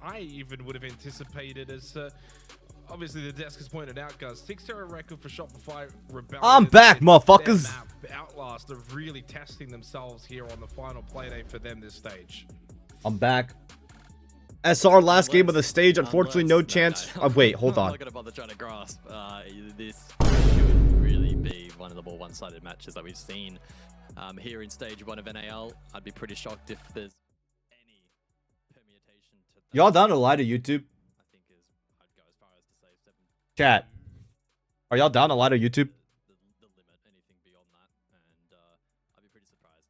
I even would have anticipated as obviously the desk has pointed out, guys. 6-0 record for Shopify Rebellion. I'm back, motherfuckers. Outlast are really testing themselves here on the final playday for them this stage. I'm back. SR last game of the stage, unfortunately no chance. Wait, hold on. I'm not gonna bother trying to grasp. This should really be one of the more one-sided matches that we've seen here in stage 1 of NAL. I'd be pretty shocked if there's any permutation to Y'all down to lie to YouTube? I think I'd go as far as to say 7. Chat. Are y'all down to lie to YouTube? The limit, anything beyond that, and I'd be pretty surprised.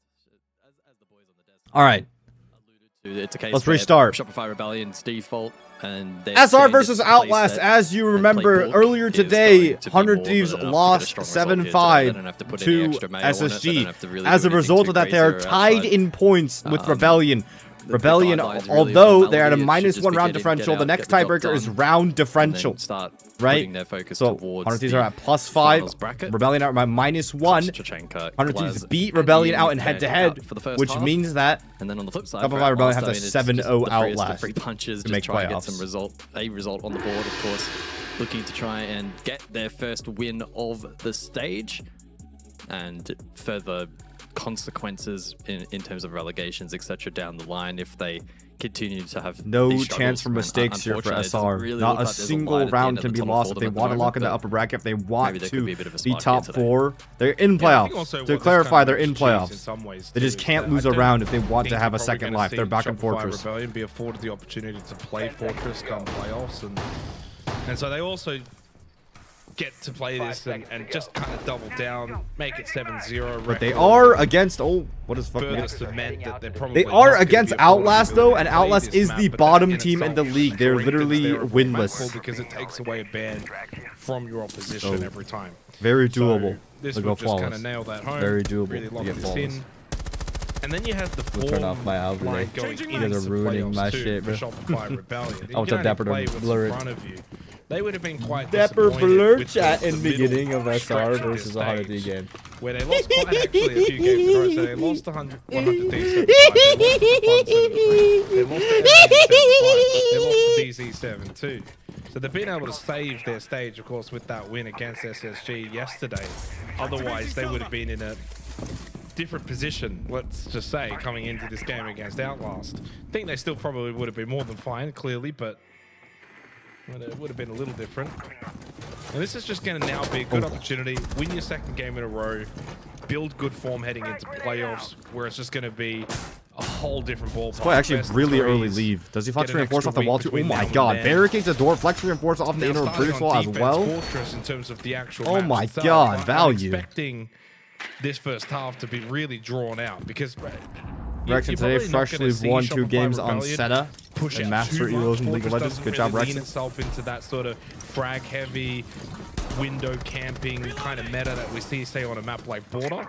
As the boys on the desk. All right. It's a case Let's where restart. Shopify Rebellion's default and SR versus Outlast. As you remember, earlier today, 100 Thieves lost 7-5 to SSG. As a result of that, they are tied in points with Rebellion. Rebellion, although they're at a -1 round differential, the next tiebreaker is round differential, right? So 100 Thieves are at +5, Rebellion are at -1. 100 Thieves beat Rebellion out in head-to-head, which means that and then on the flip side, Shopify Rebellion has a 7-0 Outlast free punches to make try and get playoffs. some a result on the board, of course, looking to try and get their first win of the stage and further consequences in terms of relegations, etc. down the line if they continue to have no chance for mistakes here for SR. Not a single round can be lost if they want to lock in the upper bracket. If they want to be top 4, they're in playoffs. To clarify, they're in playoffs. They just can't lose a round if they want to have a second life. They're back in Fortress. Rebellion be afforded the opportunity to play Fortress come playoffs, and so they also get to play this and just kind of double down, make it 7-0. But they are against what is fucking They are against Outlast though, and Outlast is the bottom team in the league. They're literally winless because it takes away a ban from your opposition every time. Very doable. This to would go just kind flawless. of nail that home. Very doable Really to lock get this flawless. in. And then you have the form turn off my algorithm. line going You guys are ruining my shit, bro. I was a Dapper to blur it. They would have been quite Dapper disappointed blur with chat in the beginning of middle SR stretch of versus this 100 D stage, game. where they lost quite actually a few games in a row. So they lost 100 D75, they lost to they lost to DZ7 too. So they've been able to save their stage, of course, with that win against SSG yesterday. Otherwise, they would have been in a different position, let's just say, coming into this game against Outlast. I think they still probably would have been more than fine, clearly, but it would have been a little different. And this is just going to now be a good opportunity. Win your second game in a row. Build good form heading into playoffs, where it's just going to be a whole different ballpark. Boy, actually really early leave. Does he flex reinforce off the wall too? Oh my god. Barricades the door, flex reinforce off the inner British wall as well. In terms of the actual oh my god, value. I'm expecting this first half to be really drawn out because Rexon today freshly won 2 games on Seta and Master Erosion League of Legends. Good job, Rexon. Itself into that sort of frag heavy window camping kind of meta that we see, say, on a map like Border.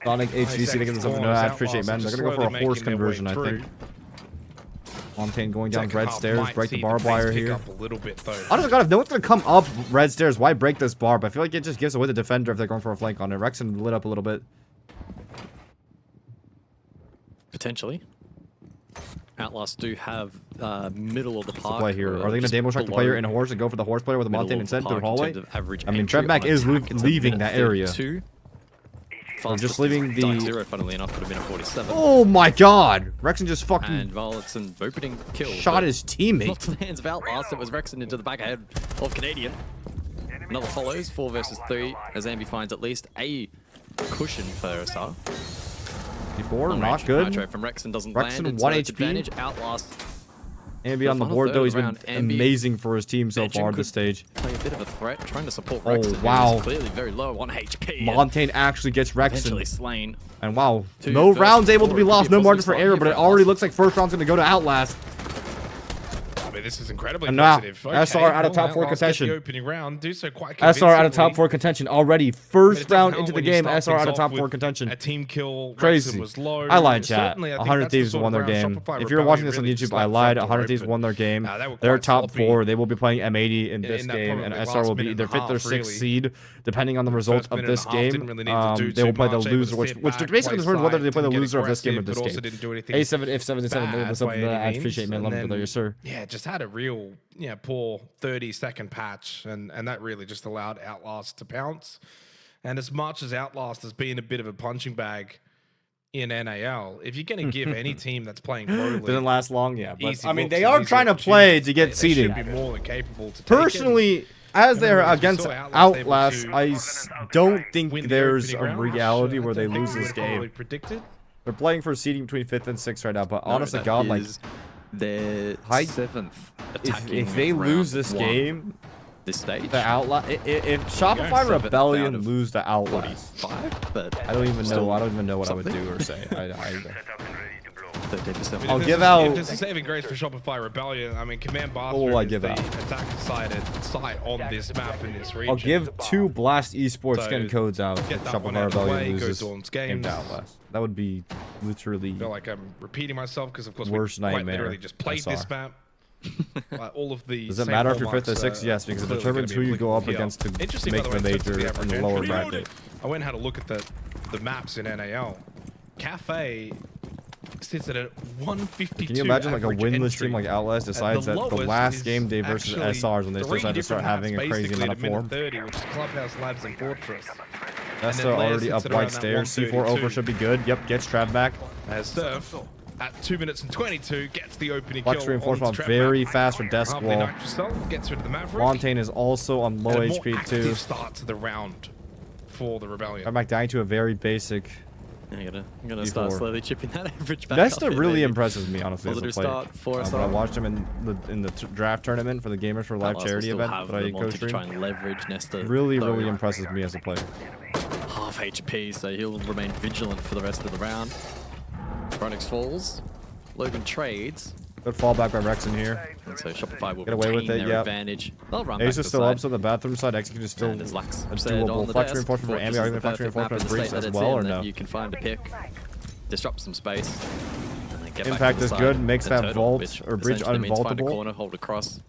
Sonic HVC to give them something to I appreciate, man. They're gonna go for a horse conversion, I think. Montaigne going down red stairs, break the barbed wire here. Honestly, God, if no one's gonna come up red stairs, why break this barb? I feel like it just gives away the defender if they're going for a flank on it. Rexon lit up a little bit. Potentially. Outlast do have middle of the park. Play here. Are they gonna demo strike the player in a horse and go for the horse player with a Montaigne instead through the hallway? I mean, Trebmac is leaving that area. We're just leaving the 0, funnily enough, would have been a 47. Oh my god! Rexon just fucking and Varletson opening kill. Shot his teammate. Not to the hands of Outlast, it was Rexon into the back ahead of Canadian. Another follows, 4 versus 3, as Ambi finds at least a cushion for SR. Before, not good. From Rexon doesn't Rexon land. 1 It's HP. advantage. Outlast. Ambi on the board though, he's been amazing for his team so far this stage. Play a bit of a threat, trying to support Rexon. Oh wow! Clearly very low on HP. Montaigne actually gets Rexon. Slain. And wow, no rounds able to be lost, no margin for error, but it already looks like first round's gonna go to Outlast. mean, this is incredibly And now, positive. SR out of top 4 Outlast get contention. the opening round, do so quite SR out of top convincingly. 4 contention already. First round into the game, SR out of top 4 contention. A team kill. Crazy. Was low. I lied, chat. Certainly, I think 100 that's the Thieves sort won of their round game. Shopify If you're watching Rebellion this on really YouTube, just I left lied. front door 100 Thieves open. won their game. They were They're quite top sloppy 4. They will be playing M80 in this that game, and probably SR will last be minute either and a 5th or half, 6th really. seed, depending on the result first of minute and this a half didn't game. really need to do They will too play the much, able to loser, which sit back, basically play determines whether they sides, play the and get loser of this game or aggressive, this but also game. didn't do anything A7, if 77 bad was something by that I any appreciate, man. means. Love it, brother, yes, sir. Yeah, just had a real, poor 30-second patch, and that really just allowed Outlast to pounce. And as much as Outlast has been a bit of a punching bag in NAL, if you're going to give any team that's playing globally, Didn't last long, yeah. But easy I mean, looks they and are easy trying to play to get opportunities, seeding. They should be more than capable to take it. Personally, as they're as we against saw Outlast, Outlast able I to don't think win the there's opening a round, reality which, where I they don't think lose we this would've probably game. predicted. They're playing for seeding between 5th and 6th right now, but No, honest to that God, like, is their I- 7th if attacking they lose round this one game, this stage. the Outlast, if Shopify Seventh out Rebellion of lose the Outlast, 45, but I don't even still know what I would something. do or say. 13%. I'll If give there's- out- If there's a saving grace for Shopify Rebellion, I mean, Command What will I Bathroom is give the out? attack-sided site on this map in this region. I'll give 2 Blast Esports So, skin codes out if get that one Shopify out of the way, Rebellion go loses Dawn's game games. to Outlast. That would be literally I feel like I'm repeating myself because, of course, Worst we quite nightmare literally just played SR. this map. All of the Does it same matter if you're hallmarks, 5th or 6th? Yes, because it clearly determines gonna who be you go up applicable against to here. Interesting, make by the way, in terms of major average and the entry lower rate, bracket. I went and had a look at the maps in NAL. Cafe sits at a 152. Can you imagine like a average winless entry. team like Outlast decides The that the lowest last is game day versus actually SRs when they 3 decide to start different having a maps, crazy basically amount of at form? 30, which is Clubhouse Labs and Fortress. That's then Blair already sits up at around white that stairs. C4 over 132. should be good. Yep, gets Trav back. As Surf at 2 minutes and 22 gets the opening Flex kill. reinforcement on the trap very map. fast for Desk Harvey Wall. Nitrocell gets rid of the Maverick. Montaigne is also on low And a more HP too. active start to the round for the Rebellion. I'm back down to a very basic. I'm gonna start D4. slowly chipping that average back Nesta up here, really maybe. impresses me, honestly, as a Positive player. start for us When I all. watched him in the draft tournament for the Gamers for Life Outlast will charity still event have that I the Monty to co-streamed. try and leverage Nesta. Really, though, really impresses me as a player. half HP, so he'll remain vigilant for the rest of the round. Chronix falls. Logan trades. Good fallback by Rex in here. And so Shopify will Get away with retain it, their yep. advantage. They'll run Ace back is to still side. up, so the bathroom side execute is still And as Lax a said on doable. the Flex desk, reinforcement for Fortress Ambi, is even the flex perfect map reinforcement in the Breach state that as it's well, in, or that no? you can find a pick, disrupt some space, and then get back Impact to the is side, good, makes then that turtle, vault which or bridge essentially means find a unvaultable. corner, hold across,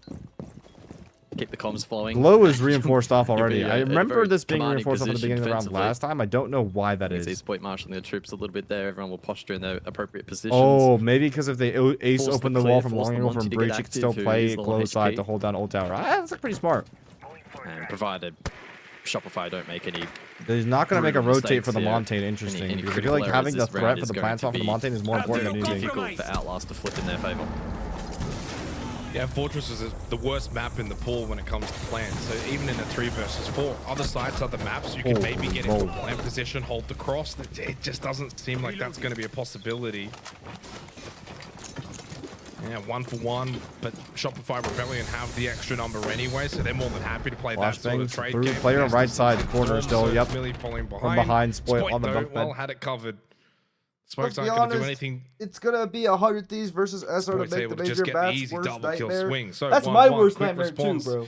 keep the comms flowing. Glow is reinforced off You'll already. be, I at a remember very this being commanding reinforced off at the position beginning of the round defensively. last time. I don't know why that You can see is. SPOIT marshalling their troops a little bit there. Everyone will posture in their appropriate positions. Oh, maybe because if they ace Force open the the wall clear, from force long the angle Monty from to get breach, you can active, still who play is low glow side HP. to hold down old tower. That's like pretty smart. And provided Shopify don't make any. He's not going to make a Brutal rotate for the mistakes here. Montaigne. Interesting. Any Because I feel critical like having errors the this threat round for is the going plant to off the be Montaigne is more important than anything. difficult for Outlast to flip in their favor. Yeah, Fortress is the worst map in the pool when it comes to plans. So even in a 3 versus 4, other sides, other maps, you can maybe get into a plan position, hold the cross. It just doesn't seem like that's going to be a possibility. Yeah, 1-for-1, but Shopify Rebellion have the extra number anyway, so they're more than happy to play that sort of Flashbangs trade through game. player on right side corner still. Yep. Millie falling From behind, Spoit on the though, bunk bed. well, had it covered. Let's Smoke's be not going to do honest, anything. it's gonna be 100 Thieves versus SR Spoit's to make able the to just major get the bats easy worst double kill nightmare. swing. So That's 1-1, my worst quick nightmare too, response bro.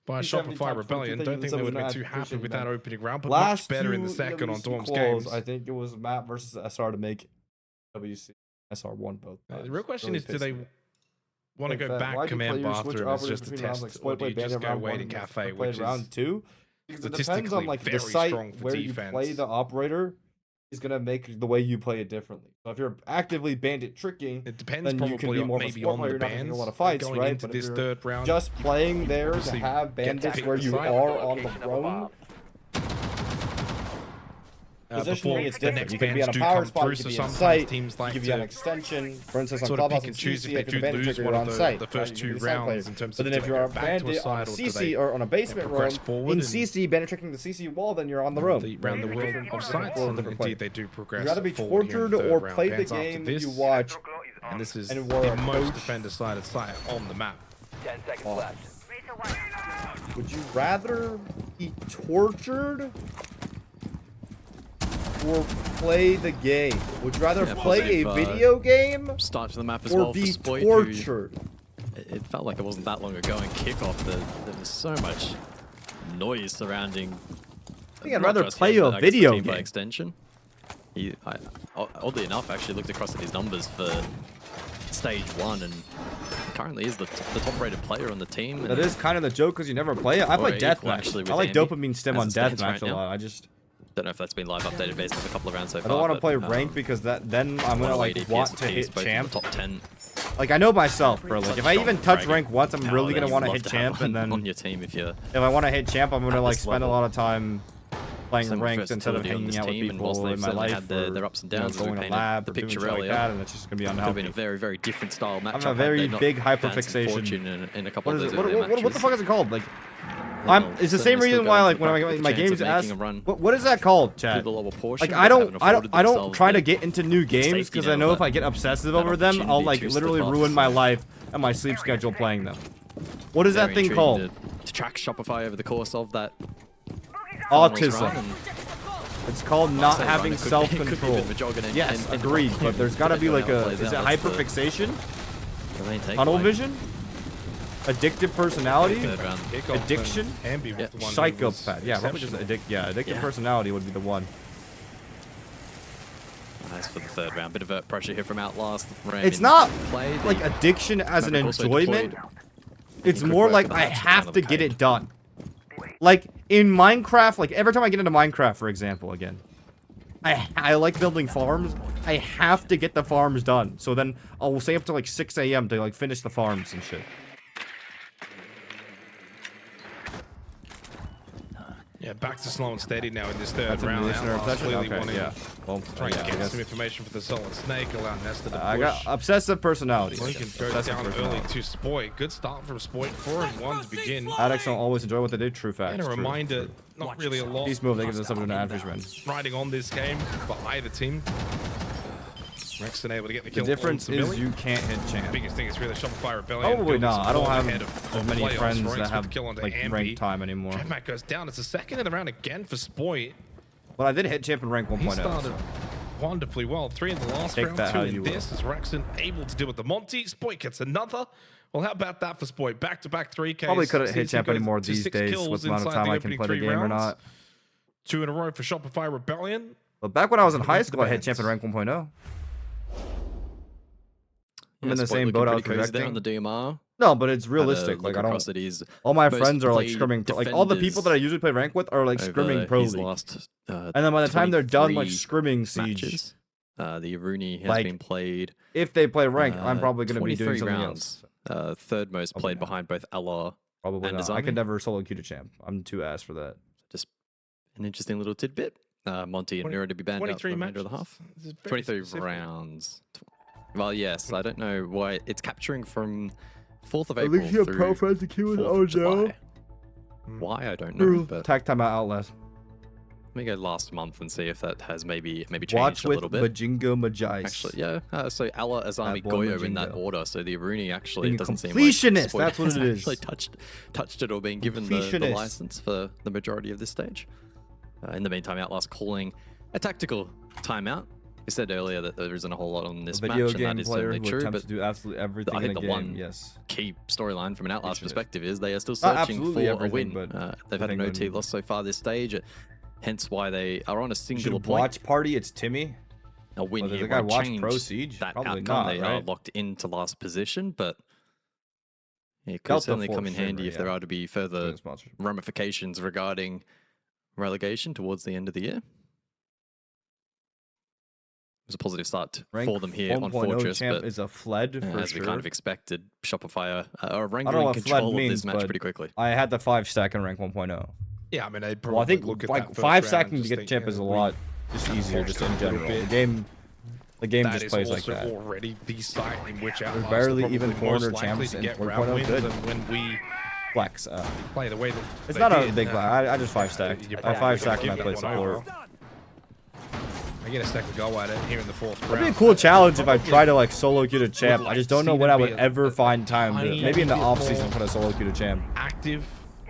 by 370 Shopify times Rebellion. 22, Don't think they would have been too I happy appreciate with that. that opening round, but Last much better in the two second on WC Dorm's calls, games. I think it was Matt versus SR to make WC. SR won both. The real question Really is, do pissed they me. want to Like go that. back Why'd you play command your switch bathroom as operators just a between rounds? test, Like or Spoit do you played just bandit go round wait in one, cafe, played which is round two? Because it depends on statistically like the very site strong for where you defense. play the operator is gonna make the way you play it differently. So if you're actively bandit tricking, It depends then you can probably be on more of a maybe sport on player. the You're not gonna bands get a lot of fights, going right? into But if this you're third round. just playing there to Obviously, have get to bandits pick where the you side. are on the throne, positioning is the different. next You can be bands on a do power come spot, through, you so can be in sometimes sight, teams you like can be on to extension. For instance, on sort of Clubhouse pick and and choose CC, if if they you're the do bandit lose trigger, one you're of on the site. first right? two You can be the side rounds player. in terms But of then if do you're they a go back to a bandit on side or do CC they or on a basement room, progress forward in and CC, bandit tricking the CC wall, then you're on the room. round the world of sites, and indeed they do progress. You gotta be forward here in tortured the third or round. play the Bands after game this, you watch. and this is and the we're a most coach. defender-sided site on the map. 10 seconds left. Would you rather be tortured or play the game? Would you rather Yeah, play a positive, video game Start to the map as or well be for Spoit, tortured? it felt like it wasn't that long ago in kickoff that there was so much noise surrounding. I think I'd rather play a video game. By extension. Oddly enough, actually looked across at his numbers for stage 1 and currently is the top-rated player on the team. That is kind of the joke because you never play it. I play deathmatch. I like dopamine stim on deathmatch a lot. I just don't know if that's been live updated based on a couple of rounds so far. I don't want to play ranked because then I'm gonna like want to hit champ. Top 10. Like I know myself, bro. Like if I even touch rank once, I'm really gonna want to hit champ, and then on your team if I want to hit champ, I'm gonna like spend a lot of time playing ranked instead of hanging out with people in my life. Their ups and downs, going to lab or doing shit like that, and it's just gonna be unhealthy. Could have been a very, very different style matchup. I have a very big hyperfixation. In a couple what of is those it? What the fuck is it called? Like, it's the same reason why like when my games ask, what is that called, Chad? Like I don't try to get into new games because I know if I get obsessive over them, I'll like literally ruin my life and my sleep schedule playing them. What is that thing called? To track Shopify over the course of that. Autism. It's called not having self-control. Yes, agreed. But there's got to be like a. Is it hyperfixation? Tunnel vision? Addictive personality? Addiction? Psychopath. Yeah, probably just addictive personality would be the one. Nice for the third round. Bit of pressure here from Outlast. It's not like addiction as an enjoyment. It's more like I have to get it done. Like in Minecraft, like every time I get into Minecraft, for example, again, I like building farms. I have to get the farms done. So then I'll stay up to like 6 AM to like finish the farms and shit. Yeah, back to slow and steady now in this third round. Clearly wanting to try and get some information for the Solid Snake, allow Nesta to push. I got obsessive personality. Lincoln goes down early to SPOIT. Good start from SPOIT. 4-1 to begin. Addicts don't always enjoy what they do. True fact. And a reminder, not really a lot. Beast move, they give themselves an advantage, man. Riding on this game for either team. Rexton able to get the kill. The difference is you can't hit champ. The biggest thing is really Shopify Rebellion. Probably not. I don't have as many friends that have like rank time anymore. Matt goes down. It's the second in the round again for SPOIT. Well, I did hit champ in rank 1.0. He started wonderfully well. 3 in the last round, 2 in this. Is Rexton able to deal with the Monty? SPOIT gets another. Well, how about that for SPOIT? Back-to-back 3Ks. Probably couldn't hit champ anymore these days with the amount of time I can play the game or not. 2 in a row for Shopify Rebellion. But back when I was in high school, I hit champ in rank 1.0. I'm in the same boat I was projecting. On the DMR. No, but it's realistic. Like I don't. All my friends are like scrimming. Like all the people that I usually play rank with are like scrimming pro league. And then by the time they're done like scrimming siege, the Iruni has been played. If they play rank, I'm probably going to be doing something else. Third most played behind both Ella and not. I could never solo queue to champ. I'm too ass for that. Just an interesting little tidbit. Monty and Nero to be banned out for the remainder of the half. 23 rounds. Well, yes, I don't know why it's capturing from 4th of April through 4th of July. Why, I don't know. But tag time out Outlast. Let me go last month and see if that has maybe changed Watch a little bit. Majingo Majais. Actually, yeah. So Allah, Azami, Goyo Majingo. In that order. So the Iruni actually doesn't seem completionist. Like that's what it is. Actually touched it or been given the license for the majority of this stage. In the meantime, Outlast calling a tactical timeout. I said earlier that there isn't a whole lot on this match, and that is certainly true. But to do absolutely everything I think in the one key storyline from an Outlast perspective is they are still searching for a win. They've had an OT loss so far this stage, hence why they are on a singular point. Watch party, it's Timmy. A win here won't change Pro Siege? that Probably outcome. Not, they are locked into last position, but it could certainly come in handy if there are to be further ramifications regarding relegation towards the end of the year. It was a positive start for them here on Fortress, but is a fled for as we kind of expected, Shopify are wrangling control of this match pretty quickly. I had the 5 stack in rank 1.0. Yeah, I mean, I'd probably I think look at like 5 stacking to get champ is a lot just easier, just in general. The game just plays like that. Already the site in which Outlast barely even 400 most champs in get 4.0 good. When we flex play the way that it's not a big I just 5 stacked. I 5 stacked when I play support. I get a second go at it here in the 4th round. It'd be a cool challenge if I try to like solo queue to champ. I just don't know when I would ever find time to. Maybe in the off season put a solo queue to champ. Active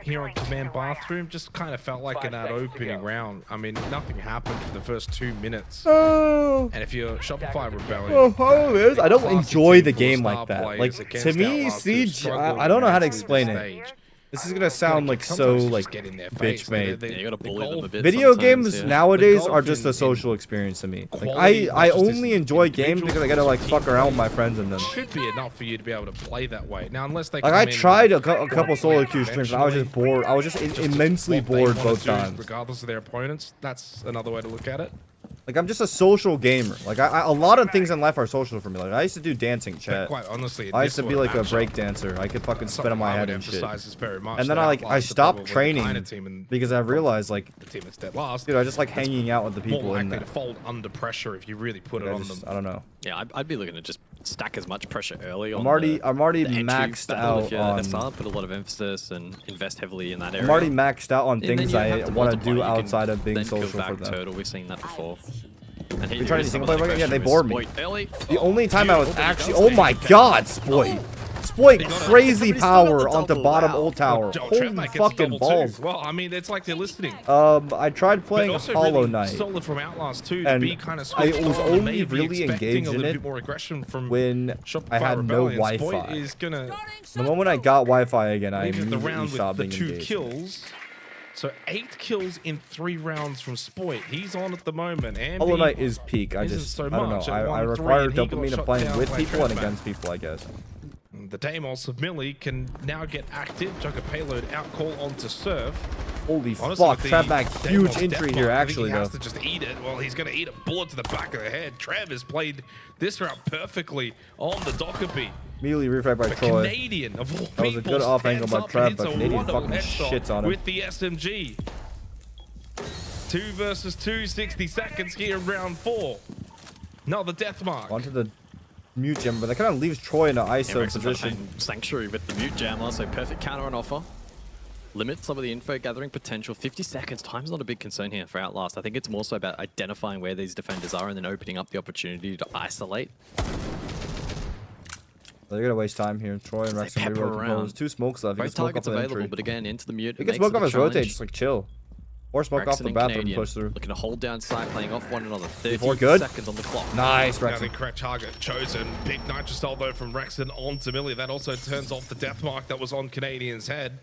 here on Command Bathroom just kind of felt like in that opening round. I mean, nothing happened for the first 2 minutes. And if you're Shopify Rebellion, I don't enjoy the game like that. Like, to me, Siege, I don't know how to explain it. This is gonna sound like so like bitch made. Yeah, you gotta bully them a bit. Video sometimes, games yeah. nowadays are just a social experience to me. Like I only enjoy games because I gotta like fuck around with my friends in them. Should be enough for you to be able to play that way. Now, unless they Like I tried a couple solo queue streams, and I was just bored. I was just immensely bored both times. Regardless of their opponents, that's another way to look at it. Like I'm just a social gamer. Like a lot of things in life are social for me. Like I used to do dancing chat. Quite honestly, I used to be like a break dancer. I could fucking spin on my head and shit. And then I stopped training because I realized like, the team that's dead last. dude, I just like hanging out with the people more in likely there. to fold under pressure if you really put it on them. I don't know. Yeah, I'd be looking to just stack as much pressure early on. I'm already maxed out on. Put a lot of emphasis and invest heavily in that area. I'm already maxed out on And then things you I have to want to multiply. do You can outside of being then kill social for back them. Turtle. We've seen that before. And We tried to single player again? Yeah, they bored bored me. The only time I was actually, oh my god, SPOIT. SPOIT crazy power onto bottom old tower. Holy fucking balls. Well, I mean, it's like they're listening. I tried playing Hollow Knight. Solid from Outlast too, and to be kind of I was only really engaged in it when I had no Wi-Fi. The moment I got Wi-Fi again, I immediately stopped being engaged. Kills. So 8 kills in 3 rounds from SPOIT. He's on at the moment. Hollow Knight is peak. I don't know. I require dopamine of playing with people and against people, I guess. The Deimos of Millie can now get active. Jug a payload out call onto serve. Holy fuck, Trevmac, huge entry here actually he has though. to just eat it. Well, he's going to eat a bullet to the back of the head. Trev has played this round perfectly on the Dockerbee. Immediately refract by Troy. Canadian of all That was a good off angle by Trev, but Canadian fucking shits on him. With the SMG. 2 versus 2, 60 seconds here in round 4. No, the death mark. Onto the mute jam, but that kind of leaves Troy in an ISO position. Sanctuary with the mute jammer, so perfect counter on offer. Limit some of the info gathering potential. 50 seconds, time's not a big concern here for Outlast. I think it's more so about identifying where these defenders are and then opening up the opportunity to isolate. They're gonna waste time here. Troy and Rex and reroll propose. 2 smokes left. Both targets available, but again, into the mute. He can smoke off his rotate, just like chill. Or smoke off the bathroom and push through. Looking to hold down side, playing off one another. 30 seconds on the clock. Nice, Now Rex. the correct target chosen. Big Nitrocell though from Rexon onto Millie. That also turns off the death mark that was on Canadian's head.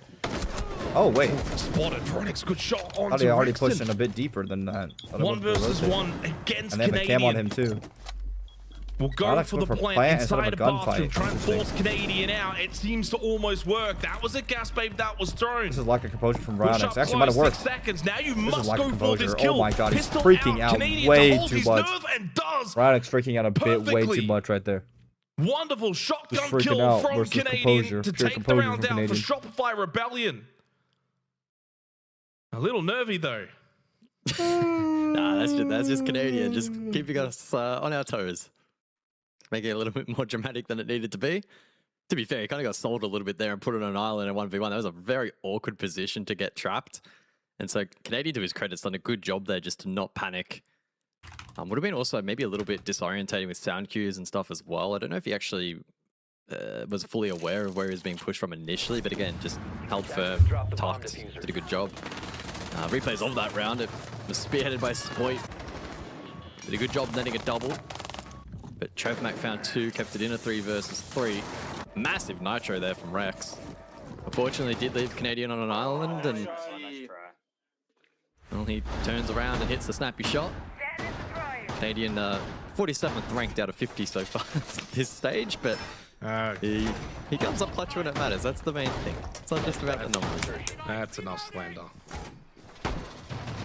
Oh, wait. Spotted. Veronix, good shot onto Thought he already Rexon. pushed in a bit deeper than that. 1 versus 1 against and they have a cam on Canadian. him too. We'll go Veronix for went the for plant plant instead of inside a the bathroom. gunfight. Try and force Canadian out. It seems to almost work. That was a gas babe that was thrown. This is lack of composure from Push Veronix. up Actually, might have close, worked. 6 seconds. Now you This is must lack go of for this composure. kill. Oh my god, he's Pistol freaking out Canadian way to hold too his much. nerve and does. Veronix freaking out a bit way Perfectly. too much right there. Wonderful Just shotgun freaking kill out from versus Canadian composure. to Pure take the composure round from out for Canadian. Shopify Rebellion. A little nervy though. Nah, that's just Canadian. Just keeping us on our toes. Making it a little bit more dramatic than it needed to be. To be fair, he kind of got sold a little bit there and put it on an island in 1v1. That was a very awkward position to get trapped. And so Canadian, to his credit, has done a good job there just to not panic. Would have been also maybe a little bit disorientating with sound cues and stuff as well. I don't know if he actually was fully aware of where he was being pushed from initially, but again, just held firm, tucked, did a good job. Replays of that round, it was spearheaded by SPOIT. Did a good job netting a double. But Trevmac found 2, kept it in a 3 versus 3. Massive nitro there from Rex. Unfortunately, did leave Canadian on an island, and well, he turns around and hits the snappy shot. Canadian 47th ranked out of 50 so far at this stage, but he comes up clutch when it matters. That's the main thing. It's not just about the numbers. That's enough slander.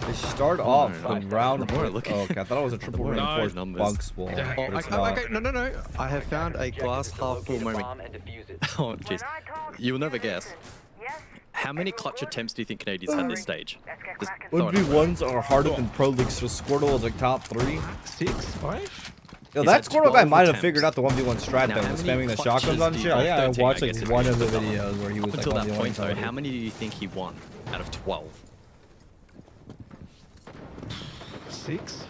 They start off the round. The more I look Oh, okay, I thought it was a triple reinforced numbers. bunks wall. Yeah. Oh, but it's okay, not. okay, no. I have found a glass half full moment. Oh, jeez. You will never guess. How many clutch attempts do you think Canadians had this stage? Just throw it out. 1v1s are harder than Pro League, so Squirtle is like top 3. 6, 5? Yo, He's that had Squirtle guy 12 might have attempts. figured out the 1v1 strat Now, though, how was many spamming the clutches shotguns on do you- shit. Oh, yeah, I 13, watched I like guess, one if of the you put that videos where he was like Until that 1v1 point, though, somebody. how many do you think he won out of 12? 6?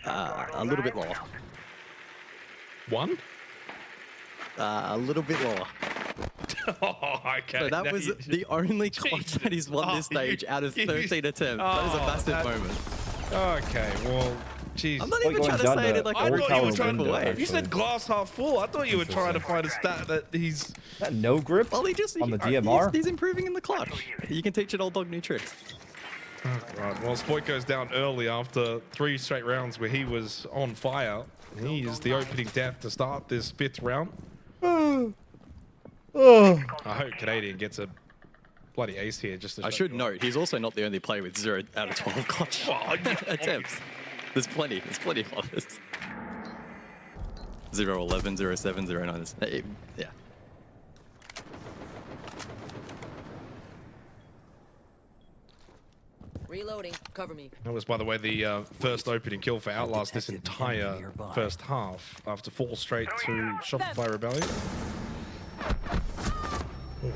A little bit lower. 1? A little bit lower. Oh, okay. So that was the only clutch that he's won this stage out of 13 attempts. That is a massive moment. Okay, well, jeez. I'm not even trying to say it in like I a thought you were trying to way. You said glass half full. I thought you were trying to find a stat that he's... Is that no grip Well, he just on the DMR? He's improving in the clutch. You can teach an old dog new tricks. Right, well, SPOIT goes down early after 3 straight rounds where he was on fire. He is the opening death to start this 5th round. I hope Canadian gets a bloody ace here. Just to I should note, he's also not the only player with 0 out of 12 clutch attempts. There's plenty of others. 0-11, 0-7, 0-9. Yeah. Reloading. Cover me. That was, by the way, the first opening kill for Outlast this entire first half after 4 straight to Shopify Rebellion.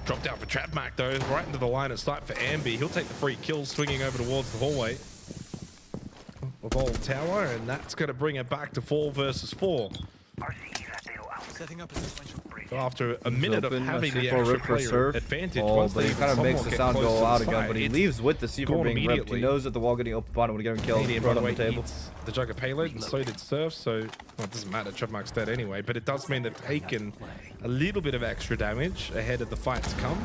Dropped out for Trapmac though, right into the line of sight for Ambi. He'll take the free kill, swinging over towards the hallway of Old Tower, and that's going to bring it back to 4 versus 4. Setting up a sequential break. So after a minute of having the C4 extra rip for player serve. advantage, Oh, once but he they kind of makes the sound go out again, but he it's leaves with the C4 gone being ripped. He immediately. knows that the wall getting open bottom would get him killed. Canadian, by Right the on way, the table. eats the Jugger payload, and so did Surf, so well, it doesn't matter, Trapmac's dead anyway, but it does mean they've taken a little bit of extra damage ahead of the fight to come.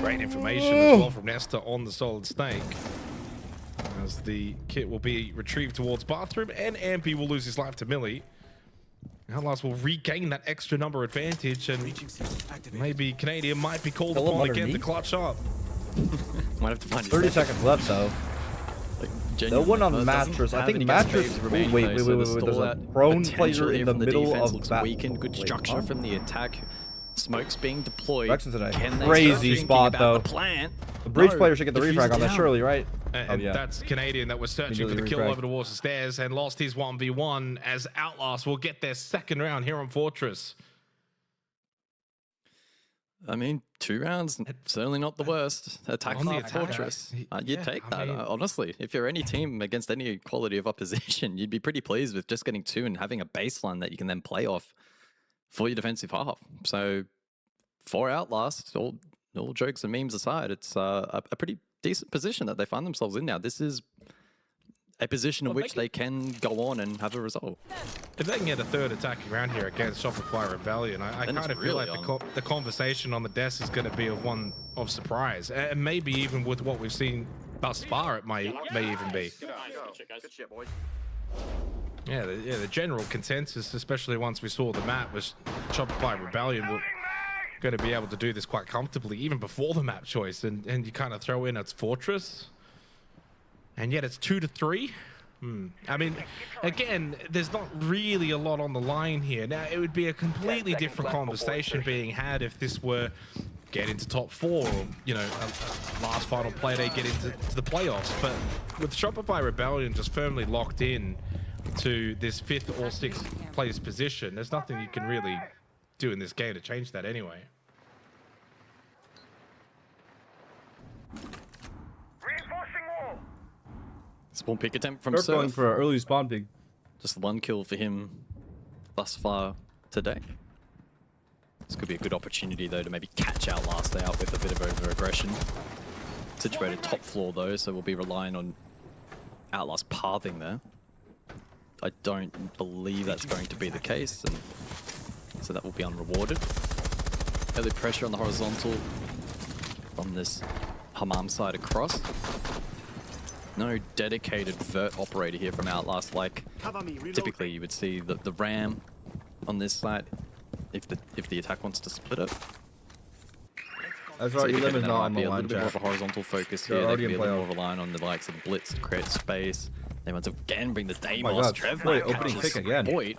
Great information as well from Nesta on the Solid Snake. As the kit will be retrieved towards bathroom, and Ampy will lose his life to Millie. Outlast will regain that extra number advantage, and maybe Canadian might be called upon again to clutch up. Might have to find 30 seconds left though. No one on mattress. I think mattress. Wait. There's a prone player in the middle of that. Weakened. Good structure from the attack. Smokes being deployed. Rexon's in a Can they crazy start thinking spot about though. The plant? The breach No, player should get the defuse refrag it on that, down. surely, right? And that's Canadian that was searching for the kill over towards the stairs and lost his 1v1 as Outlast will get their 2nd round here on Fortress. I mean, 2 rounds, certainly not the worst. Attack On the half attack, Fortress. You'd yeah, take I that, mean- honestly. If you're any team against any quality of opposition, you'd be pretty pleased with just getting 2 and having a baseline that you can then play off for your defensive half. So, for Outlast, all jokes and memes aside, it's a pretty decent position that they find themselves in now. This is a position in which they can go on and have a result. If they can get a 3rd attacking round here against Shopify Rebellion, I kind of feel like the conversation on the desk is going to be of one of surprise. And maybe even with what we've seen thus far, it may even be. Yeah, the general consensus, especially once we saw the map, was Shopify Rebellion were going to be able to do this quite comfortably, even before the map choice. And you kind of throw in its Fortress, and yet it's 2-3. I mean, again, there's not really a lot on the line here. Now, it would be a completely different conversation being had if this were get into top 4, or, you know, a last final play day, get into the playoffs. But with Shopify Rebellion just firmly locked in to this 5th or 6th place position, there's nothing you can really do in this game to change that anyway. Spawn pick attempt from Surf going Surf. for an early spawn pick. Just 1 kill for him thus far today. This could be a good opportunity though to maybe catch Outlast out with a bit of over-aggression. Situated top floor though, so we'll be relying on Outlast pathing there. I don't believe that's going to be the case, and so that will be unrewarded. Early pressure on the horizontal from this Hammam side across. No dedicated vert operator here from Outlast like typically you would see the ram on this side if the attack wants to split it. That's So right, you Elim is there not might on be the a line little bit more chat. of a horizontal focus They're here. They already can be in a little playoff. more reliant on the likes of Blitz to create space. They once again bring the my Deimos. God, Trev Spoit might opening catch pick again. Spoit.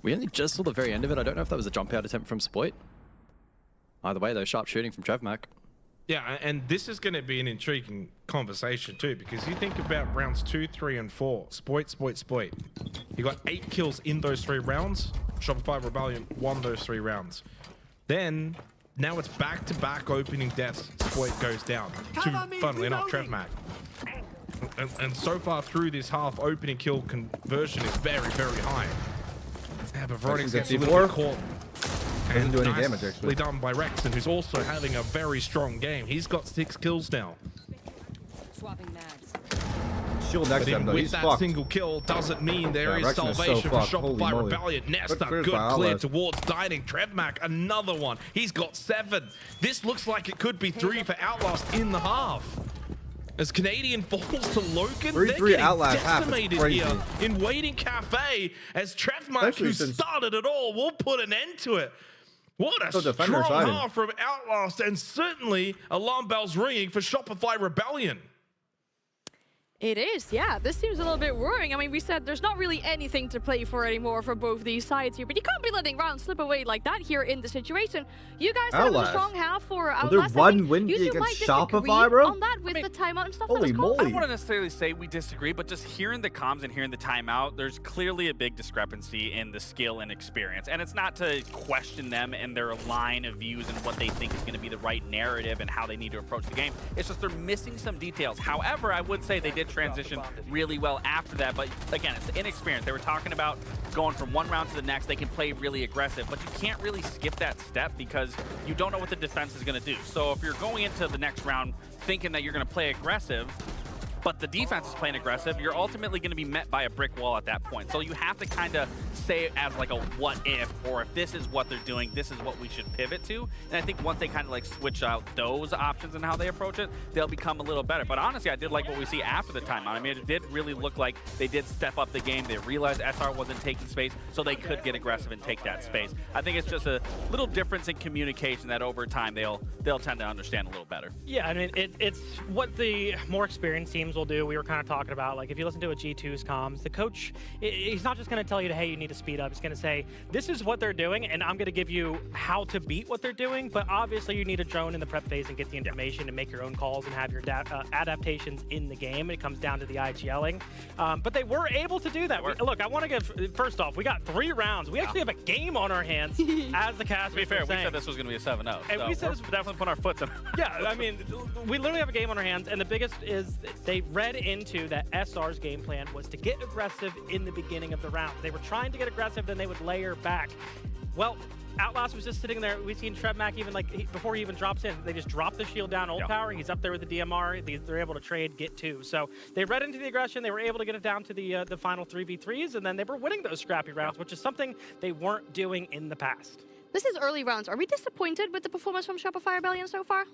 We only just saw the very end of it. I don't know if that was a jump out attempt from Spoit. Either way though, sharp shooting from Trevmac. Yeah, and this is going to be an intriguing conversation too, because you think about rounds 2, 3, and 4. Spoit. You got 8 kills in those 3 rounds. Shopify Rebellion won those 3 rounds. Then, now it's back-to-back opening deaths. Spoit goes down to, funnily enough, Trevmac. And so far through this half, opening kill conversion is very, very high. Yeah, but Veronix gets a little bit caught Doesn't do any nicely damage, actually. done by Rexon, who's also having a very strong game. He's got 6 kills now. Swapping mags. Shield next But to him, even though. with He's that fucked. single kill doesn't mean there is Rexon is so salvation for fucked. Holy Shopify moly. Rebellion. Nesta, Good clears good by clear OUTLAST. towards Dining. Trevmac, another one. He's got 7. This looks like it could be 3 for Outlast in the half. As Canadian falls to Logan, 3-3 they're getting Outlast half is decimated crazy. here in Waiting Cafe as Trevmac, Especially who since- started it all, will put an end to it. What a So defender strong sided. half from Outlast, and certainly alarm bells ringing for Shopify Rebellion. It is, yeah. This seems a little bit worrying. I mean, we said there's not really anything to play for anymore for both these sides here, but you can't be letting rounds slip away like that here in the situation. You guys have a Outlast. strong half for Well, they're Outlast. I one think win you two against might Shopify, disagree bro? on that with the timeout and stuff that Holy was called. moly. I don't want to necessarily say we disagree, but just hearing the comms and hearing the timeout, there's clearly a big discrepancy in the skill and experience. And it's not to question them and their line of views and what they think is going to be the right narrative and how they need to approach the game. It's just they're missing some details. However, I would say they did transition really well after that, but again, it's inexperience. They were talking about going from one round to the next. They can play really aggressive, but you can't really skip that step because you don't know what the defense is going to do. So if you're going into the next round thinking that you're going to play aggressive, but the defense is playing aggressive, you're ultimately going to be met by a brick wall at that point. So you have to kind of say it as like a what if, or if this is what they're doing, this is what we should pivot to. And I think once they kind of like switch out those options and how they approach it, they'll become a little better. But honestly, I did like what we see after the timeout. I mean, it did really look like they did step up the game. They realized SR wasn't taking space, so they could get aggressive and take that space. I think it's just a little difference in communication that over time they'll tend to understand a little better. Yeah, I mean, it's what the more experienced teams will do. We were kind of talking about, like, if you listen to a G2's comms, the coach, he's not just going to tell you, hey, you need to speed up. He's going to say, this is what they're doing, and I'm going to give you how to beat what they're doing, but obviously you need to drone in the prep phase and get the information and make your own calls and have your adaptations in the game. It comes down to the IGLing. But they were able to do that. Look, I want to give, first off, we got 3 rounds. We actually have a game on our hands as the cast. To be fair, we said this was going to be a 7-0. And so we said we're definitely putting our foot in. Yeah, I mean, we literally have a game on our hands, and the biggest is they read into that SR's game plan was to get aggressive in the beginning of the round. They were trying to get aggressive, then they would layer back. Well, Outlast was just sitting there. We've seen Trevmac even before he even drops in, they just drop the shield down ult power. He's up there with the DMR. They're able to trade, get 2. So they read into the aggression. They were able to get it down to the final 3v3s, and then they were winning those scrappy rounds, which is something they weren't doing in the past. This is early rounds. Are we disappointed with the performance from Shopify Rebellion so far?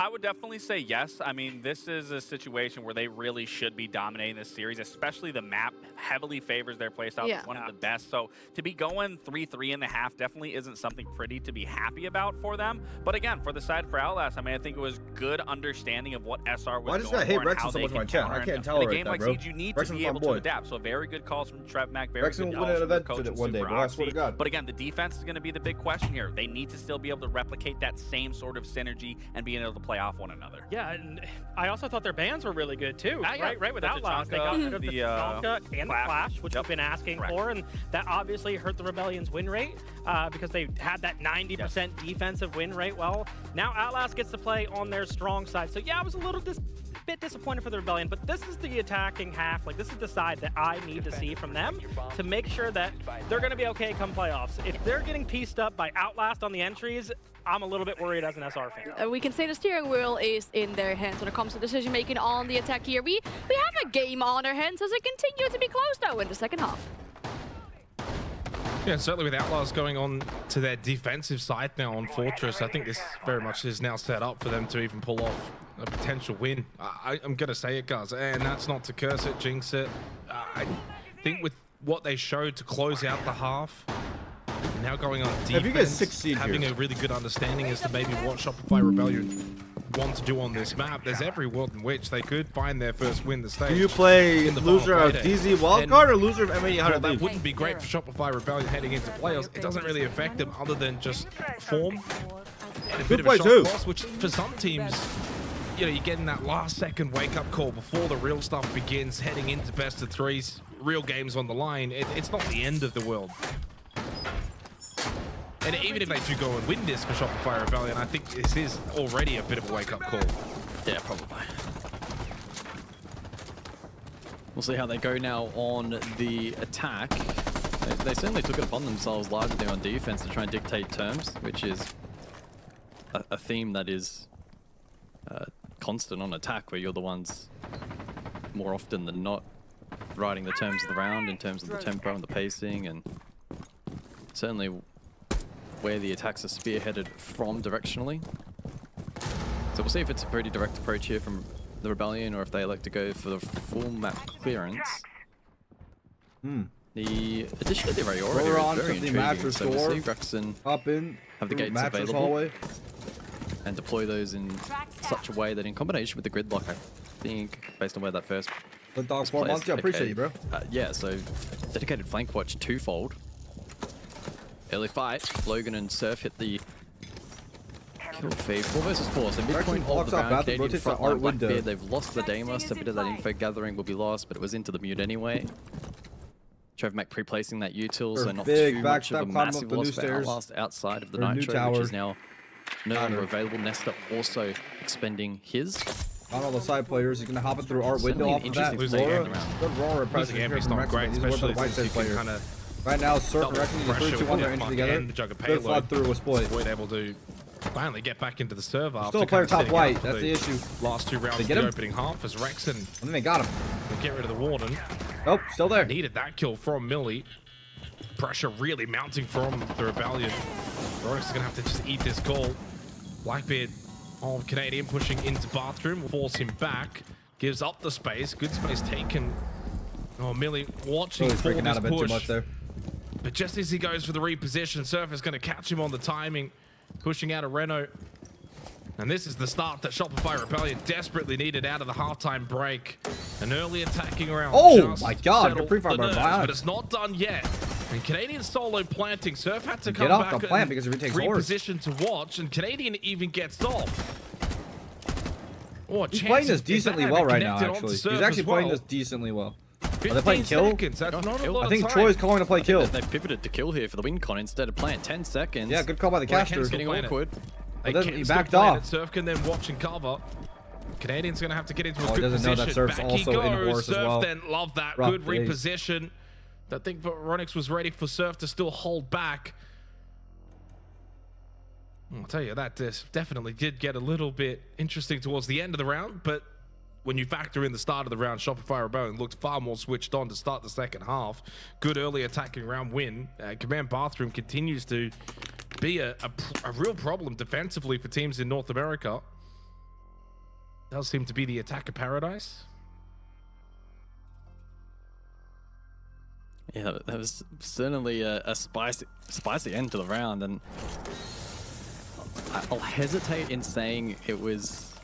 I would definitely say yes. I mean, this is a situation where they really should be dominating this series, especially the map heavily favors their playstyle. Yeah. It's one of the best. So to be going 3-3 in the half definitely isn't something pretty to be happy about for them. But again, for the side for Outlast, I mean, I think it was good understanding of what SR was Why does going I hate for and Rexon how so they much in my can chat? counter. I can't In tolerate a game that, like bro. Siege, you need Rexon's to be my able boy. to adapt. So very good calls from Trevmac, very Rexon good will calls win an from the event coach to and one day, Super bro. I swear to Oxy. God. But again, the defense is going to be the big question here. They need to still be able to replicate that same sort of synergy and being able to play off one another. Yeah, and I also thought their bans were really good too. Yeah. Right with The Outlast, they got rid of the Tachanka and the Flash, which we've been asking for, and that obviously hurt the Rebellion's win rate because they had that 90% defensive win rate. Well, now Outlast gets to play on their strong side. So yeah, I was a little bit disappointed for the Rebellion, but this is the attacking half. Like, this is the side that I need to see from them to make sure that they're going to be okay come playoffs. If they're getting pieced up by Outlast on the entries, I'm a little bit worried as an SR fan. We can say the steering wheel is in their hands when it comes to decision making on the attack here. We have a game on our hands as it continues to be close though in the second half. Yeah, certainly with Outlast going on to their defensive side now on Fortress, I think this very much is now set up for them to even pull off a potential win. I'm going to say it, guys, and that's not to curse it, jinx it. I think with what they showed to close out the half, now going on defense, If you guys succeed having here. a really good understanding as to maybe what Shopify Rebellion want to do on this map, there's every world in which they could find their first win the stage. Do you play in the loser final of playday. DZ Wildcard or loser of M800 Well, that League? wouldn't be great for Shopify Rebellion heading into playoffs. It doesn't really affect them other than just form and a bit of a play shot too. loss, which for some teams, you know, you're getting that last second wake-up call before the real stuff begins, heading into best of threes, real games on the line. It's not the end of the world. And even if they do go and win this for Shopify Rebellion, I think this is already a bit of a wake-up call. Yeah, probably. We'll see how they go now on the attack. They certainly took it upon themselves largely on defense to try and dictate terms, which is a theme that is constant on attack, where you're the ones more often than not writing the terms of the round in terms of the tempo and the pacing, and certainly where the attacks are spearheaded from directionally. So we'll see if it's a pretty direct approach here from the Rebellion, or if they elect to go for the full map clearance. The addition of the Aurora is very intriguing. So we'll see Rexon have the gates available hallway, and deploy those in such a way that in combination with the gridlock, I think, based on where that first the dog 4 months, I appreciate you, bro. Yeah, so dedicated flank watch twofold. Early fight, Logan and Surf hit the kill feed. 4 versus 4, so midpoint of the round, Canadian frontline Blackbeard, they've lost the Damer, so a bit of that info gathering will be lost, but it was into the mute anyway. Trevmac pre-placing that util, so not too much of a massive loss for OUTLAST outside of the Nitro, which is now no longer available. Nesta also expending his. On all the side players, he's going to hop it through our window off of that. Losing Good Aurora losing Ambi's not great, especially since you can kind of right now, Surf and Rexon, the 3-2-1, they're into together. Good flood through with SPOIT. SPOIT able to finally get back into the server after still player top white, that's the issue. Last 2 rounds of the opening half as Rexon. And then they got him. Get rid of the Warden. Nope, still there. Needed that kill from Millie. Pressure really mounting from the Rebellion. Royce is going to have to just eat this goal. Blackbeard on Canadian pushing into bathroom, will force him back. Gives up the space. Good space taken. Oh, Millie watching for this out a bit push. Too much there. But just as he goes for the reposition, Surf is going to catch him on the timing. Pushing out a Renault. And this is the start that Shopify Rebellion desperately needed out of the halftime break. An early attacking round. Oh my god, good pre-fire by Bionic. But it's not done yet. And Canadian solo planting. Surf had to come get off back the plant because it retakes reposition to watch, and Canadian even gets off. Oh, he's playing this decently well right now, actually. He's actually playing this decently well. Are they playing kill? Seconds, that's not a lot I think of time. Troy's calling to play kill. They pivoted to kill here for the win con instead of playing 10 seconds. Yeah, good call by the caster. It's getting awkward. He backed off. Surf can then watch and cover. Canadian's going to have to get into a good doesn't position. know that Surf's Back also he in goes. horse as Surf well. then love that. Rough Good phase. reposition. I think Veronix was ready for Surf to still hold back. I'll tell you that this definitely did get a little bit interesting towards the end of the round, but when you factor in the start of the round, Shopify Rebellion looked far more switched on to start the second half. Good early attacking round win. Command Bathroom continues to be a real problem defensively for teams in North America. Does seem to be the attacker paradise. Yeah, that was certainly a spicy end to the round, and I'll hesitate in saying it was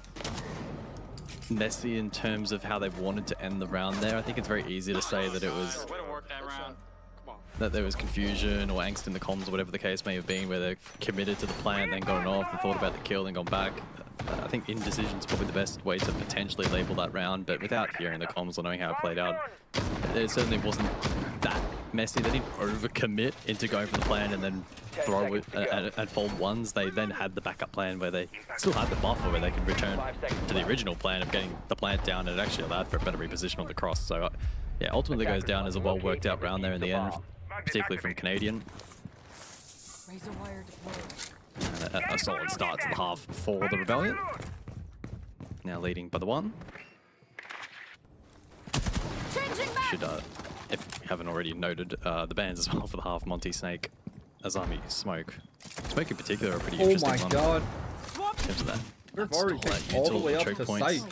messy in terms of how they wanted to end the round there. I think it's very easy to say that it was that there was confusion or angst in the comms or whatever the case may have been, where they're committed to the plan, then gone off, and thought about the kill, then gone back. I think indecision is probably the best way to potentially label that round, but without hearing the comms or knowing how it played out, it certainly wasn't that messy. They didn't overcommit into going for the plan and then throw it and fold ones. They then had the backup plan where they still had the buffer where they could return to the original plan of getting the plant down, and it actually allowed for a better reposition on the cross. So yeah, ultimately goes down as a well worked out round there in the end, particularly from Canadian. Razor wire deployed. And a solid start to the half for the Rebellion. Now leading by the 1. Should, if you haven't already noted, the bans as well for the half, Monty, Snake, Azami, Smoke. Smoke in particular are pretty interesting. Oh my god. In terms of that. They've already taken all the way up to site.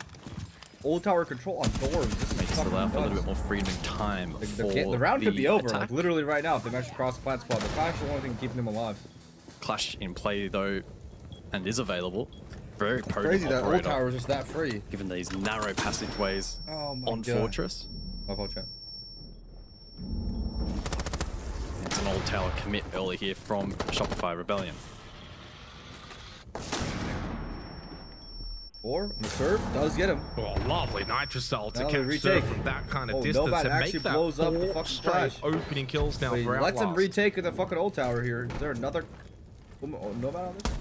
Old tower control on doors. This makes it allow for a little bit more freedom and time for the round could be over, attack. like literally right now if they've actually crossed the plant spot. The clash is the only thing keeping them alive. Clash in play though, and is available. Very potent crazy that operator, old tower is just that free. given these narrow passageways on God. Fortress. It's an old tower commit early here from Shopify Rebellion. Or the serve does get him. Oh, lovely Nitrocell to Now they catch retake. Surf from that kind of distance Nomad and actually make that blows up the 4 fucking straight clash. opening kills now Wait, for let's him OUTLAST. retake the fucking old tower here. Is there another Nomad on this?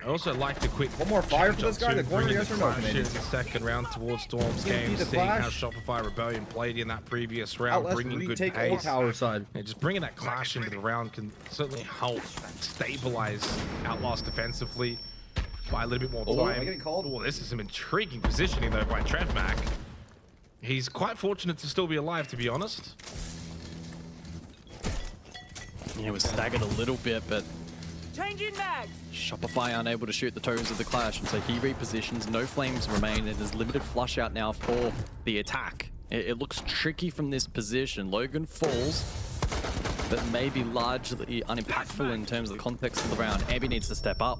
I also like the quick. One more fire for this guy. The corner, bringing yes or the no, clash Canadian? in the second round towards Storm's game, the seeing how clash. Shopify Rebellion played in that previous round, Outlast bringing good retake all pace. tower side. And just bringing that clash into the round can certainly help stabilize Outlast defensively by a little bit more Oh, time. am I getting called? Oh, this is some intriguing positioning though by Trevmac. He's quite fortunate to still be alive, to be honest. Yeah, it was staggered a little bit, but Changing mags. Shopify unable to shoot the toes of the clash, and so he repositions. No flames remain, and there's limited flush out now for the attack. It looks tricky from this position. Logan falls, but maybe largely unimpactful in terms of the context of the round. Abby needs to step up.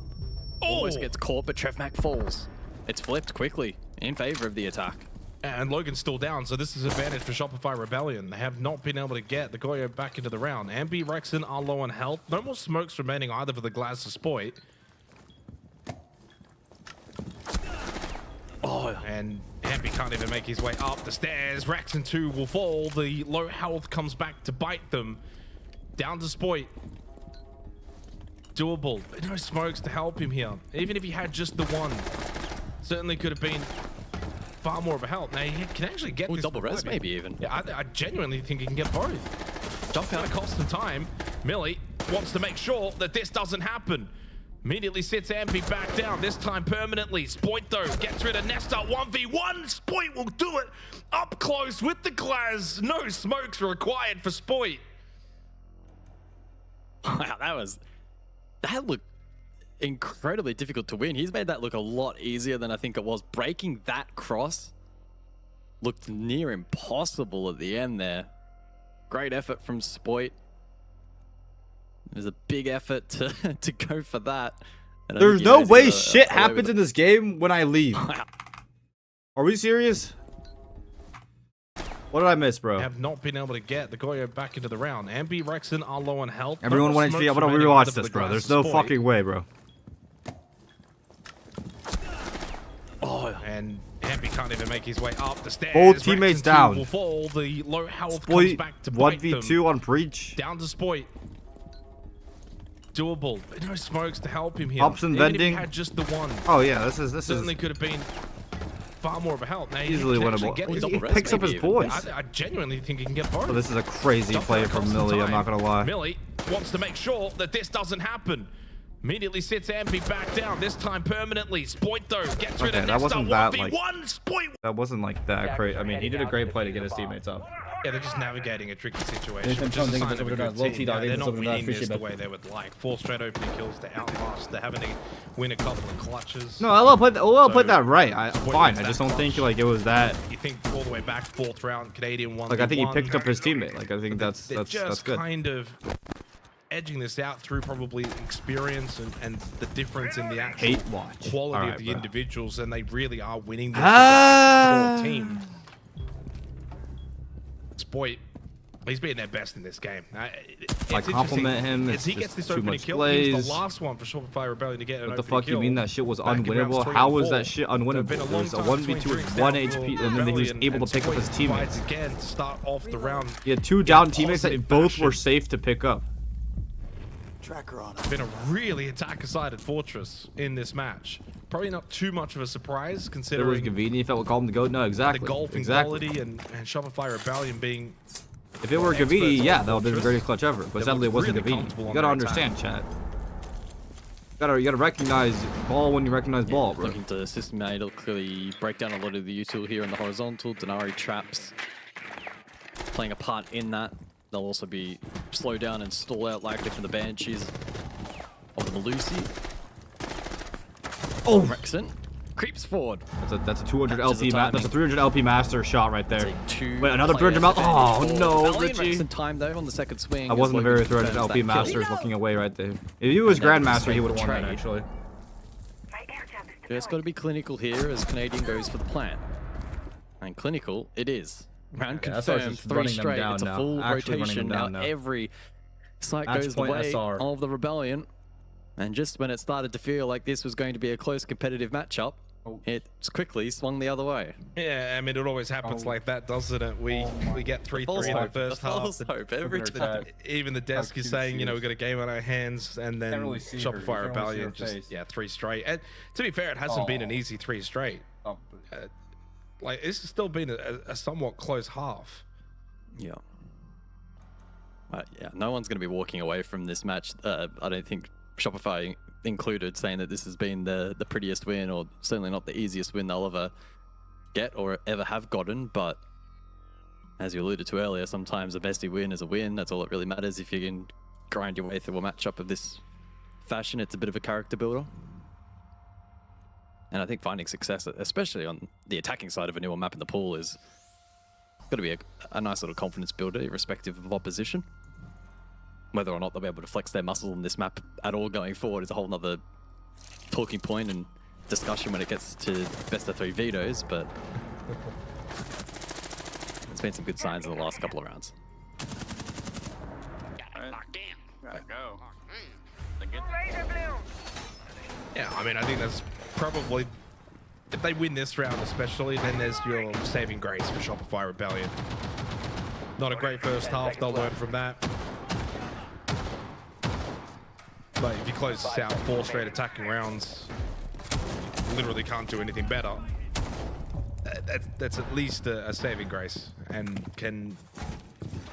Almost gets caught, but Trevmac falls. It's flipped quickly in favor of the attack. And Logan's still down, so this is advantage for Shopify Rebellion. They have not been able to get the Goyo back into the round. Ambi, Rexon are low on health. No more smokes remaining either for the Glass or Spoit. Oh, and Ambi can't even make his way up the stairs. Rexon 2 will fall. The low health comes back to bite them. Down to Spoit. Doable. But no smokes to help him here. Even if he had just the one, certainly could have been far more of a help. Now he can actually get this double res revive. maybe even. Yeah, I genuinely think he can get both. Jump out of cost and time. Millie wants to make sure that this doesn't happen. Immediately sits Ambi back down, this time permanently. Spoit though gets rid of Nesta 1v1. Spoit will do it up close with the Glaz. No smokes required for Spoit. Wow, that looked incredibly difficult to win. He's made that look a lot easier than I think it was. Breaking that cross looked near impossible at the end there. Great effort from Spoit. It was a big effort to go for that. And I There's think he no knows way he's shit away with happens it. in this game when I leave. Are we serious? What did I miss, bro? Have not been able to get the Goyo back into the round. Ambi, Rexon are low on health. Everyone No wants smokes to. I'm gonna remaining rewatch either for this, the bro. Glaz There's or no Spoit. fucking way, bro. Oh, and Ambi can't even make his way up the stairs. Both teammates Rexon 2 down. will fall. The low health comes Spoit back to bite them. 1v2 on breach. Down to Spoit. Doable. But no smokes to help him here. Ups and Even vending. if he had just the one, Oh yeah, this is certainly could have been far more of a help. Now he easily can actually winnable. get this He double res picks up his maybe even. boys. I genuinely think he can get both. Oh, this is a crazy Jump play out of from cost and Millie. I'm time. not gonna lie. Millie wants to make sure that this doesn't happen. Immediately sits Ambi back down, this time permanently. Spoit though gets rid Okay, of that Nesta wasn't that, like- 1v1. Spoit. That wasn't like that crazy. I mean, he did a great play to get his teammates up. Yeah, they're just navigating a tricky situation, Anytime which is a something sign goes of a over good to team. low-key dog, They're anything not goes over to winning this appreciate the that. way they would like. 4 straight opening kills to Outlast. They're having to win a couple of clutches. No, LL played So, that right. Spoit Fine. wins I that just don't think clutch. like it was that. You think all the way back, 4th round, Canadian 1v1. Like I think he picked up his teammate. Like I think that's They're just good. kind of edging this out through probably experience and the difference in the actual Hate watch. quality Alright, of the bro. individuals, and they really are winning this Ah. as a core team. Spoit, he's being their best in this game. It's I compliment interesting. him. As It's he gets just this too opening much kill, he was plays. the last one for Shopify Rebellion to get an What the opening fuck you kill mean that shit was back in rounds unwinnable? 3 How and was 4. that shit There's unwinnable? been a It long was a time 1v2 between with drinks 1 now HP, for and then he was Rebellion, able to and pick up his Spoit teammates. fights again to start off the round. He had 2 down in teammates that positive both were fashion. safe to pick up. Tracker on. Been a really attacker-sided Fortress in this match. Probably not too much of a surprise If it was considering Gavini, if it would call him to go. No, the exactly. golfing exactly. quality and Shopify Rebellion being If it were experts Gavini, on yeah, that would have been the Fortress, greatest clutch ever. But they sadly, it looked wasn't really Gavini. comfortable You on gotta their understand, attack. chat. You gotta recognize ball when you recognize ball, bro. Looking to systematically it'll clearly break down a lot of the util here in the horizontal. Denari traps playing a part in that. They'll also be slowed down and stall out likely from the Banshees of the Malusi. Oh, Rexon creeps forward. that's a 200 Catches the LP. That's a timing. 300 LP master shot right there. It's a two Wait, another player 300 mil. Oh advantage for no, Rebellion. Richie. Rexon time though on the second swing. I as wasn't a Logan very 300 confirms LP that masters kill. looking away right there. If he was And then Grandmaster, he the would have won that trade. actually. Just got to be clinical here as Canadian goes for the plan. And clinical it is. Round Yeah, SR's confirmed, just 3 running them straight. down It's a now. full Actually running rotation them down now. now. Every site Match goes the point way SR. of the Rebellion. And just when it started to feel like this was going to be a close competitive matchup, It's quickly swung the other way. Yeah, I mean, it always happens like that, doesn't it? We get 3-3 in the first half. Even the desk is saying, you know, we've got a game on our hands, and then Shopify Rebellion just, 3 straight. And to be fair, it hasn't been an easy 3 straight. Like, this has still been a somewhat close half. Yeah. Yeah, no one's going to be walking away from this match. I don't think Shopify included, saying that this has been the prettiest win, or certainly not the easiest win they'll ever get or ever have gotten. But as you alluded to earlier, sometimes a bestie win is a win. That's all that really matters. If you can grind your way through a matchup of this fashion, it's a bit of a character builder. And I think finding success, especially on the attacking side of a newer map in the pool, is got to be a nice little confidence builder, irrespective of opposition. Whether or not they'll be able to flex their muscle on this map at all going forward is a whole nother talking point and discussion when it gets to best of 3 vetoes, but it's been some good signs in the last couple of rounds. Gotta go. Yeah, I mean, I think that's probably, if they win this round especially, then there's your saving grace for Shopify Rebellion. Not a great first half, they'll learn from that. But if you close this out, 4 straight attacking rounds, literally can't do anything better. That's at least a saving grace, and can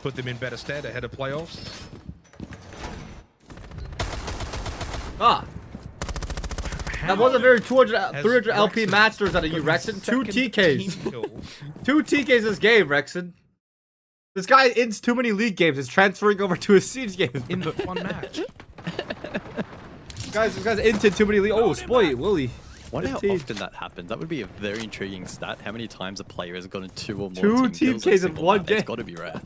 put them in better stead ahead of playoffs. That was a very 300 LP Masters out of you, Rexon. 2 TKs. 2 TKs this game, Rexon. This guy ins too many league games. Is transferring over to a Siege game in the one match. Guys, this guy's into too many league. Oh, Spoit, Willie. Wonder how often that happens. That would be a very intriguing stat. How many times a player has gotten 2 or more 2 team kills in one game. It's got to be rare.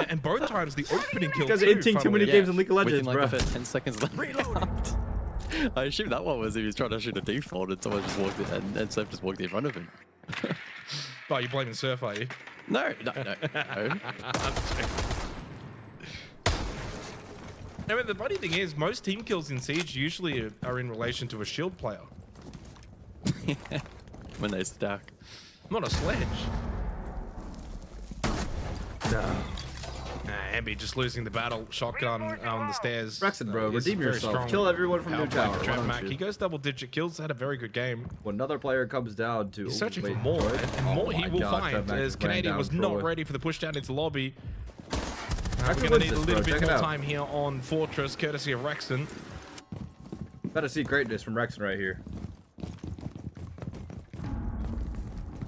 And both times the opening kill. You guys are inting too many games in League of Legends, within, like, bro. the first 10 seconds left. I assume that one was he was trying to shoot a default and someone just walked in, and Surf just walked in front of him. Oh, you're blaming Surf, are you? No. I mean, the funny thing is, most team kills in Siege usually are in relation to a shield player. When they stack. Not a sledge. No. Ambi just losing the battle. Shotgun on the stairs. Rexon, bro, redeem yourself. Kill everyone from your tower. He goes double-digit kills. Had a very good game. When another player comes down to... He's searching for more, and more he will find, as Canadian was not ready for the push down into lobby. We're going to need a little bit more time here on Fortress, courtesy of Rexon. Gotta see greatness from Rexon right here.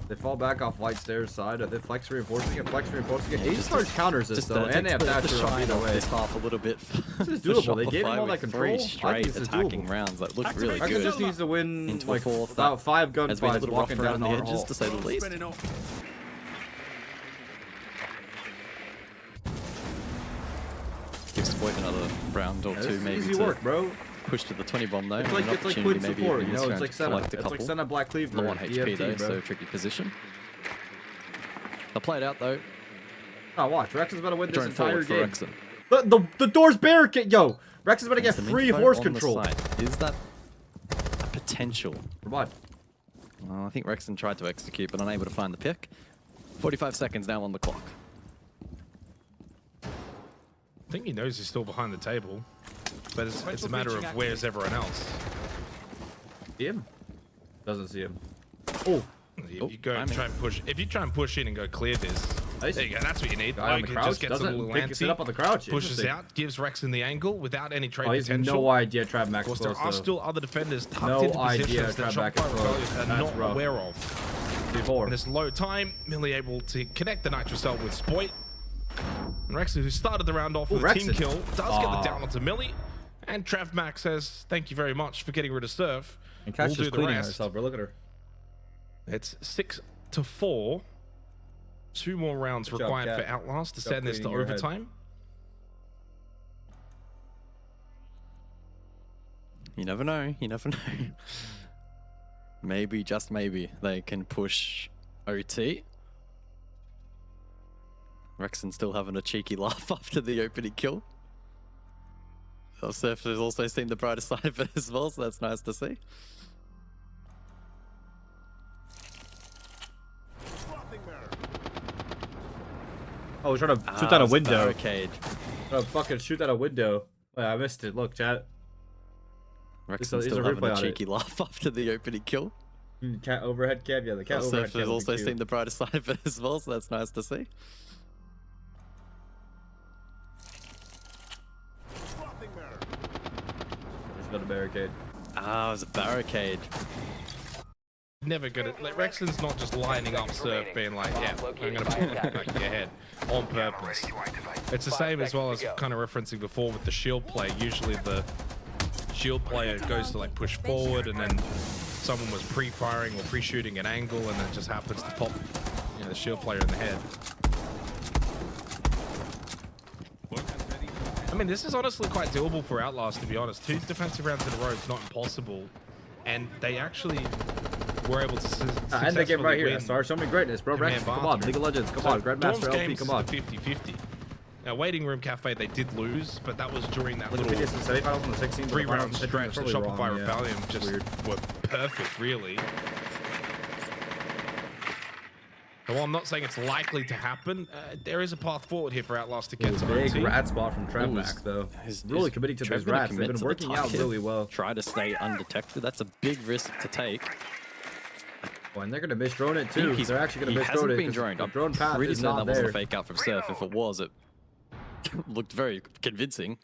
They fall back off White Stairs side. Are they flex reinforcing it? Flex reinforcing it. Ace Hard counters this though, and they have Thatcher on either way. This half a little bit. This is doable. They gave him all that control. 3 straight attacking rounds that look really good. Rexon just needs to win into like fourth. about 5 gunfights walking down the the edges, hall. to say the least. Give Spoit another round or 2 maybe. Easy work, bro. Push to the 20 bomb though. It's like quick support, you know. It's like setup. It's like send a Black Cleaver. Low on HP though, so tricky position. They'll play it out though. Oh, watch. Rexon's about to win this entire game. Rexon. The door's barricade. Yo, Rexon's about to get free horse control. Is that a potential? For what? Well, I think Rexon tried to execute, but unable to find the pick. 45 seconds now on the clock. I think he knows he's still behind the table, but it's a matter of where's everyone else. See him? Doesn't see him. Oh. You go and try and push. If you try and push in and go clear this, there you go. That's what you need. Like, it just gets a little antsy. Up on the crouch. Pushes out, gives Rexon the angle without any trade potential. He has no idea Trav Max. Of course, there are still other defenders tucked into positions that Shopify are not aware of. In this low time, Millie able to connect the Nitro Cell with Spoit. And Rexon, who started the round off with a team kill, does get the down onto Millie. And Trav Max says, thank you very much for getting rid of Surf. And Cash is cleaning herself, bro. Look at her. It's 6-4. 2 more rounds required for Outlast to send this to overtime. You never know. You never know. Maybe, just maybe, they can push OT. Rexon still having a cheeky laugh after the opening kill. Surf has also seen the brighter side of it as well, so that's nice to see. Oh, we're trying to shoot out a window. Barricade. Trying to fucking shoot out a window. Wait, I missed it. Look, chat. Rexon's still having a cheeky laugh after the opening kill. Cat overhead cam. Yeah, the cat overhead cam. Has also seen the brighter side of it as well, so that's nice to see. There's got a barricade. Ah, it was a barricade. Never good at, like, Rexon's not just lining up Surf being like, yeah, I'm gonna put like your head on purpose. It's the same as well as kind of referencing before with the shield play. Usually the shield player goes to like push forward and then someone was pre-firing or pre-shooting an angle and then just happens to pop, you know, the shield player in the head. I mean, this is honestly quite doable for Outlast, to be honest. 2 defensive rounds in a row is not impossible, and they actually were able to successfully end the game right here. win. SR, show me greatness, bro. Rex, come on, League of Legends, come on, Grandmaster LP, come on. 50-50. Now, Waiting Room Cafe, they did lose, but that was during that little the semifinals and the 16 3-round stretch. The Shopify Rebellion just were perfect, really. And while I'm not saying it's likely to happen, there is a path forward here for Outlast to get to big rat spot from Trevmac, though. He's really committing to those rats. They've been working out really well. Try to stay undetected. That's a big risk to take. Oh, and they're going to miss drone it too. They're actually going to miss drone it. He hasn't been droned. I'm drone path pretty is certain not that wasn't a there. fake out from Surf. If it was, it looked very convincing.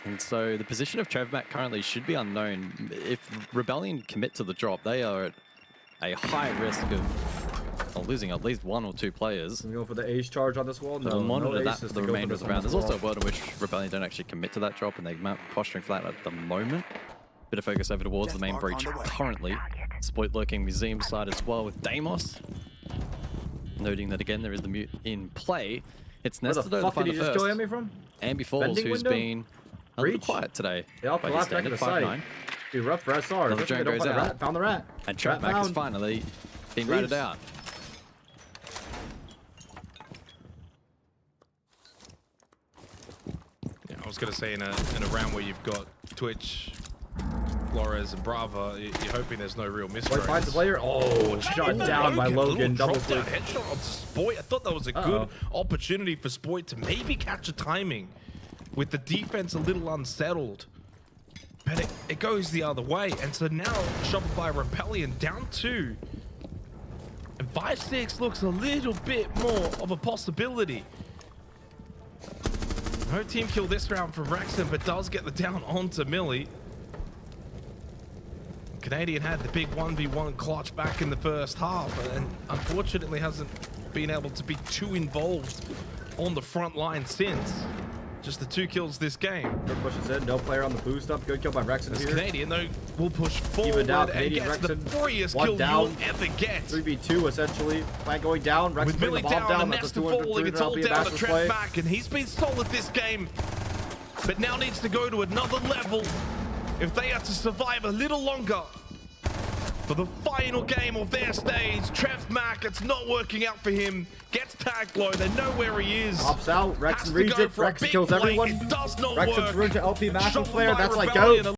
And so the position of Trevmac currently should be unknown. If Rebellion commit to the drop, they are at a high risk of losing at least 1 or 2 players. Can we go for the ace charge on this wall? No, we'll monitor that for the remainder of the round. There's also a world in which Rebellion don't actually commit to that drop and they're posturing flat at the moment. Bit of focus over towards the main breach currently. SPOIT lurking museum side as well with Deimos. Noting that again there is the mute in play. It's Nestor Where the fuck did he just kill Ambi from? Ambi Falls, who's been a little quiet today. They all collapsed back in the site. Be rough for SR. Another drone goes out. Found the rat. And Trevmac is finally been ratted out. Yeah, I was going to say in a round where you've got Twitch, Flores, and Brava, you're hoping there's no real misdrones. Finds the player. Oh, shot down by Logan. Double down headshot on SPOIT. I thought that was a good opportunity for SPOIT to maybe catch a timing with the defense a little unsettled. But it goes the other way. And so now Shopify Rebellion down 2. And 5-6 looks a little bit more of a possibility. No team kill this round for Rexon, but does get the down onto Millie. Canadian had the big 1v1 clutch back in the first half and unfortunately hasn't been able to be too involved on the front line since. Just the 2 kills this game. Good pushes in, no player on the boost up. Good kill by Rexon here. Canadian though will push forward and gets the freest kill you'll ever get. 3v2 essentially. Flag going down. Rexon with Millie down and Nestor falling, it's all down to Trevmac, and he's been solid this game, but now needs to go to another level if they are to survive a little longer. For the final game of their stage, Trevmac, it's not working out for him. Gets tagged low, they know where he is. Pops out, Rexon reads it, Rexon kills everyone. It does not Rexon's work. rune to LP Master player, that's like go.